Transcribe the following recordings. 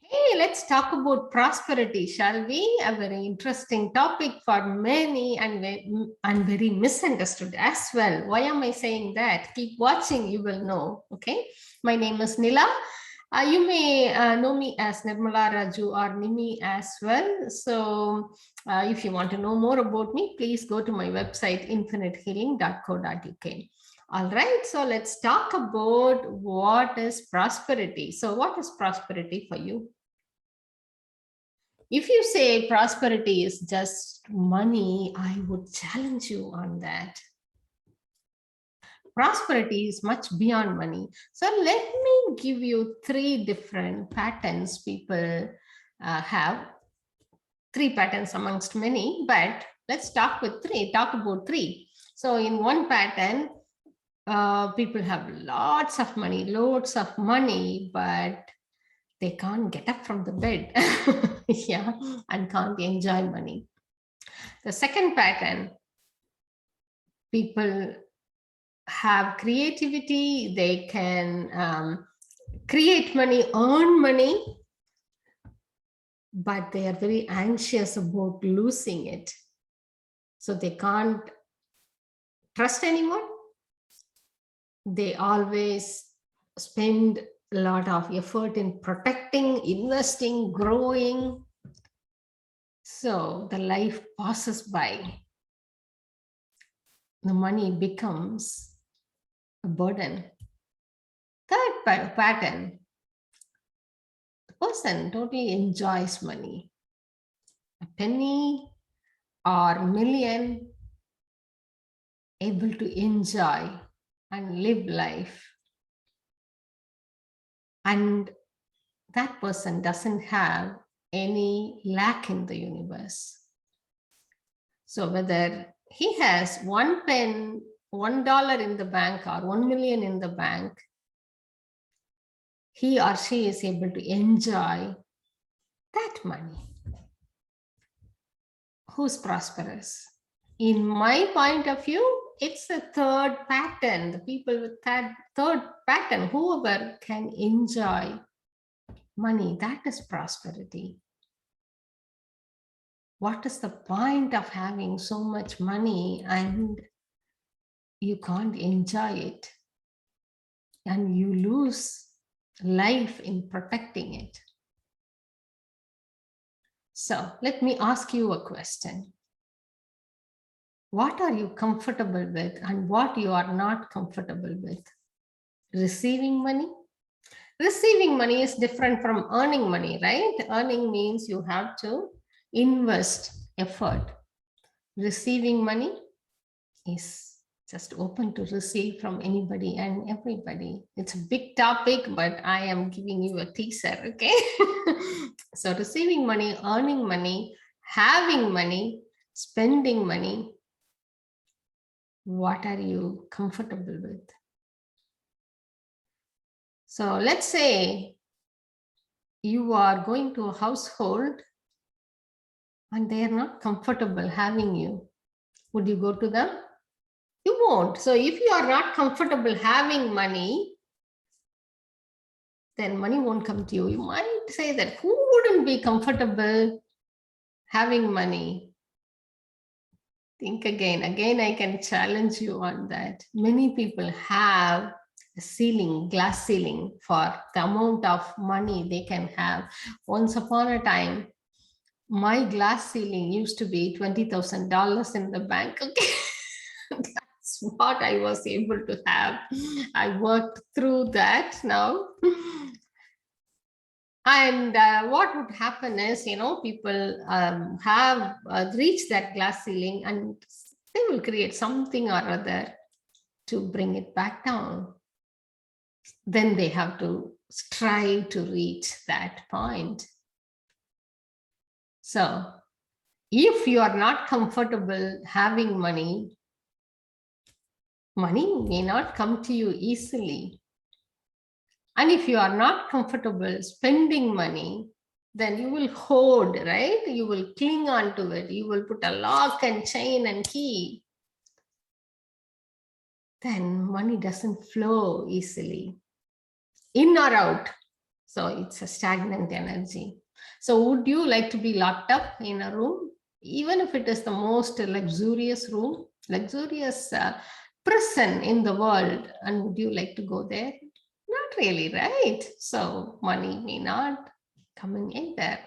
Hey, let's talk about prosperity, shall we? A very interesting topic for many and very misunderstood as well. Why am I saying that? Keep watching, you will know. Okay. My name is Nila. You may know me as Nirmala Raju or Nimi as well. So if you want to know more about me, please go to my website, infinitehealing.co.uk. All right, so let's talk about what is prosperity. So what is prosperity for you? If you say prosperity is just money, I would challenge you on that. Prosperity is much beyond money. So let me give you three different patterns people have. Three patterns amongst many, but let's talk about three. So in one pattern, people have loads of money, but they can't get up from the bed. Yeah, and can't enjoy money. The second pattern, people have creativity, they can create money, earn money, but they are very anxious about losing it. So they can't trust anyone. They always spend a lot of effort in protecting, investing, growing. So the life passes by. The money becomes a burden. Third pattern, the person totally enjoys money. A penny or million, able to enjoy and live life. And that person doesn't have any lack in the universe. So whether he has $1 in the bank or 1 million in the bank, he or she is able to enjoy that money. Who's prosperous? In my point of view, it's the third pattern. The people with that third pattern, whoever can enjoy money, that is prosperity. What is the point of having so much money and you can't enjoy it? And you lose life in protecting it. So let me ask you a question. What are you comfortable with and what you are not comfortable with? Receiving money? Receiving money is different from earning money, right? Earning means you have to invest effort. Receiving money is just open to receive from anybody and everybody. It's a big topic, but I am giving you a teaser, okay? So receiving money, earning money, having money, spending money, what are you comfortable with? So let's say you are going to a household and they are not comfortable having you. Would you go to them? You won't. So if you are not comfortable having money, then money won't come to you. You might say that who wouldn't be comfortable having money? Think again. Again, I can challenge you on that. Many people have a ceiling, glass ceiling for the amount of money they can have. Once upon a time, my glass ceiling used to be $20,000 in the bank. Okay. That's what I was able to have. I worked through that now. And what would happen is, people have reached that glass ceiling and they will create something or other to bring it back down. Then they have to strive to reach that point. So if you are not comfortable having money, money may not come to you easily. And if you are not comfortable spending money, then you will hoard, right? You will cling on to it. You will put a lock and chain and key. Then money doesn't flow easily, in or out. So it's a stagnant energy. So would you like to be locked up in a room, even if it is the most luxurious room, luxurious prison in the world, and would you like to go there? Not really, right? So money may not coming in there.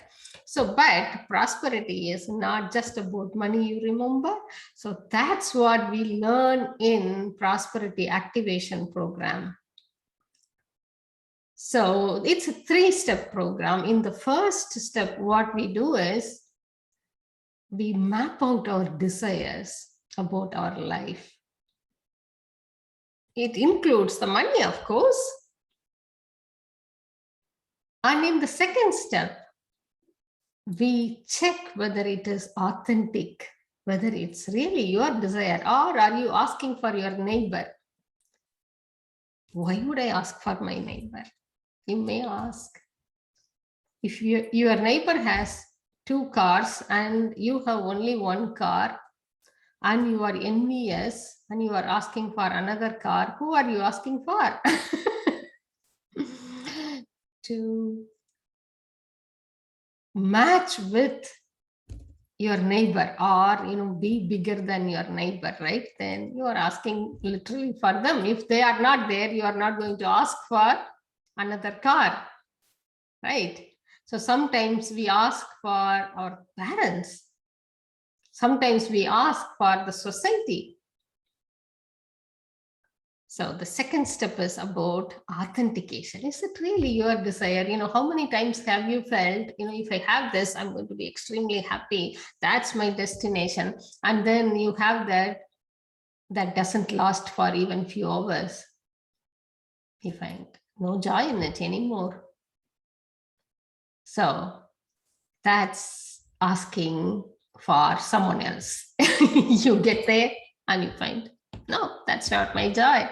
So, but prosperity is not just about money, you remember? So that's what we learn in prosperity activation program. So it's a 3-step program. In the first step, what we do is we map out our desires about our life. It includes the money, of course. And in the second step, we check whether it is authentic, whether it's really your desire, or are you asking for your neighbor? Why would I ask for my neighbor? You may ask. If your neighbor has 2 cars and you have only 1 car, and you are envious and you are asking for another car, who are you asking for? To match with your neighbor, or be bigger than your neighbor, right? Then you are asking literally for them. If they are not there, you are not going to ask for another car, right? So sometimes we ask for our parents. Sometimes we ask for the society. So the second step is about authentication. Is it really your desire? How many times have you felt, if I have this, I'm going to be extremely happy. That's my destination. And then you have that doesn't last for even few hours. You find no joy in it anymore. So that's asking for someone else. You get there and you find, no, that's not my joy.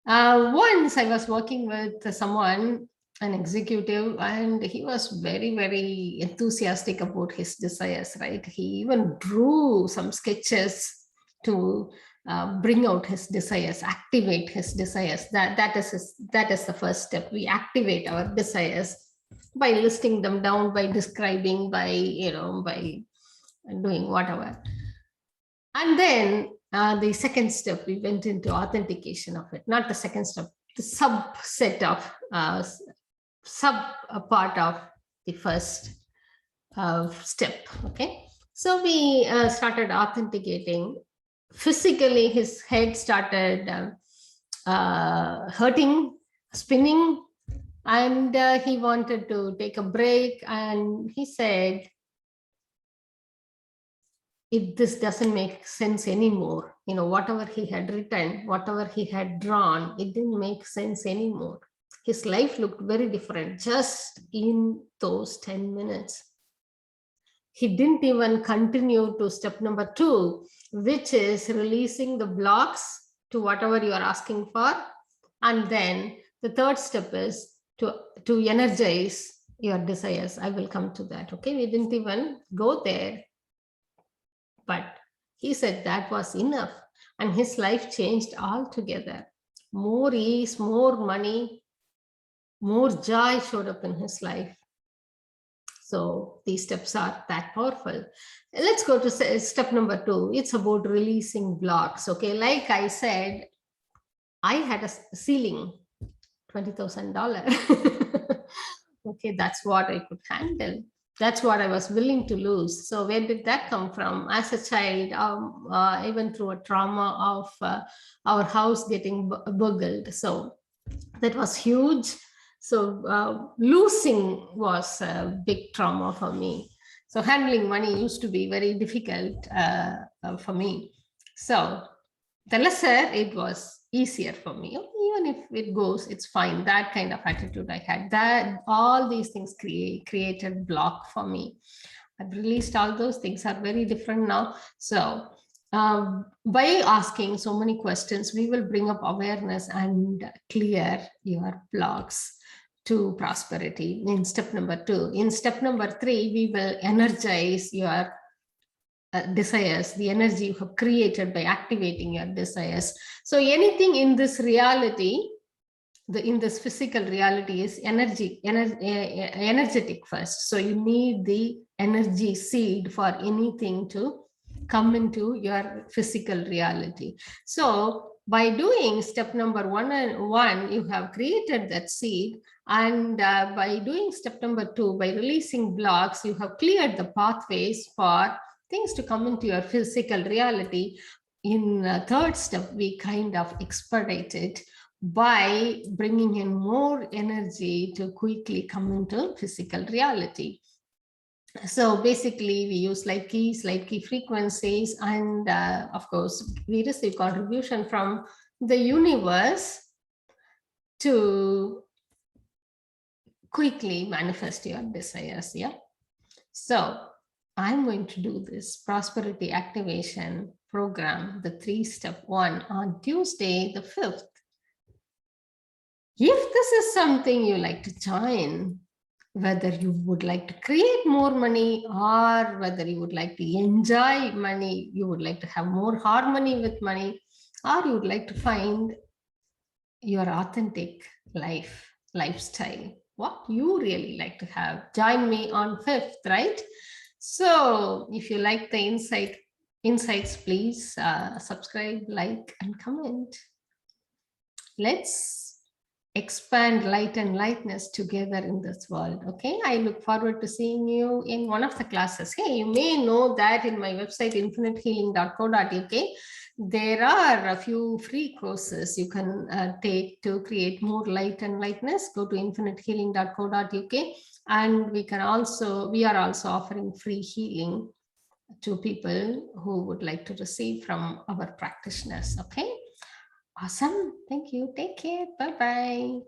Once I was working with someone, an executive, and he was very, very enthusiastic about his desires, right? He even drew some sketches to bring out his desires, activate his desires. That is the first step. We activate our desires by listing them down, by describing, by doing whatever. And then the second step, we went into authentication of it. Not the second step, the subset of sub part of the first step. Okay, so we started authenticating. Physically, his head started hurting, spinning, and he wanted to take a break. And he said, this doesn't make sense anymore. Whatever he had written, whatever he had drawn, it didn't make sense anymore. His life looked very different just in those 10 minutes. He didn't even continue to step number 2, which is releasing the blocks to whatever you are asking for. And then the third step is to energize your desires. I will come to that. Okay, we didn't even go there. But he said that was enough, and his life changed altogether. More ease, more money, more joy showed up in his life. So these steps are that powerful. Let's go to step number 2. It's about releasing blocks. Okay, like I said, I had a ceiling, $20,000. Okay, that's what I could handle. That's what I was willing to lose. So where did that come from? As a child, I went through a trauma of our house getting burgled. So that was huge. So losing was a big trauma for me. So handling money used to be very difficult for me. So the lesser it was, easier for me. Even if it goes, it's fine. That kind of attitude I had. That all these things created block for me. I've released all those things are very different now. So by asking so many questions, we will bring up awareness and clear your blocks to prosperity in step number 2. In step number 3, we will energize your desires, the energy you have created by activating your desires. So anything in this reality in this physical reality is energetic first. So you need the energy seed for anything to come into your physical reality. So by doing step number 1, you have created that seed, and by doing step number 2, by releasing blocks, you have cleared the pathways for things to come into your physical reality. In third step, we kind of expedite it by bringing in more energy to quickly come into physical reality. So basically, we use light key frequencies, and of course, we receive contribution from the universe to quickly manifest your desires. Yeah. So I'm going to do this prosperity activation program, the 3-step one, on Tuesday, the 5th. If this is something you like to join, whether you would like to create more money or whether you would like to enjoy money, you would like to have more harmony with money, or you would like to find your authentic lifestyle, what you really like to have, join me on 5th, right? So if you like the insights, please subscribe, like, and comment. Let's expand light and lightness together in this world. Okay, I look forward to seeing you in one of the classes. Hey, you may know that in my website infinitehealing.co.uk there are a few free courses you can take to create more light and lightness. Go to infinitehealing.co.uk, and we are also offering free healing to people who would like to receive from our practitioners. Okay, awesome. Thank you. Take care. Bye-bye.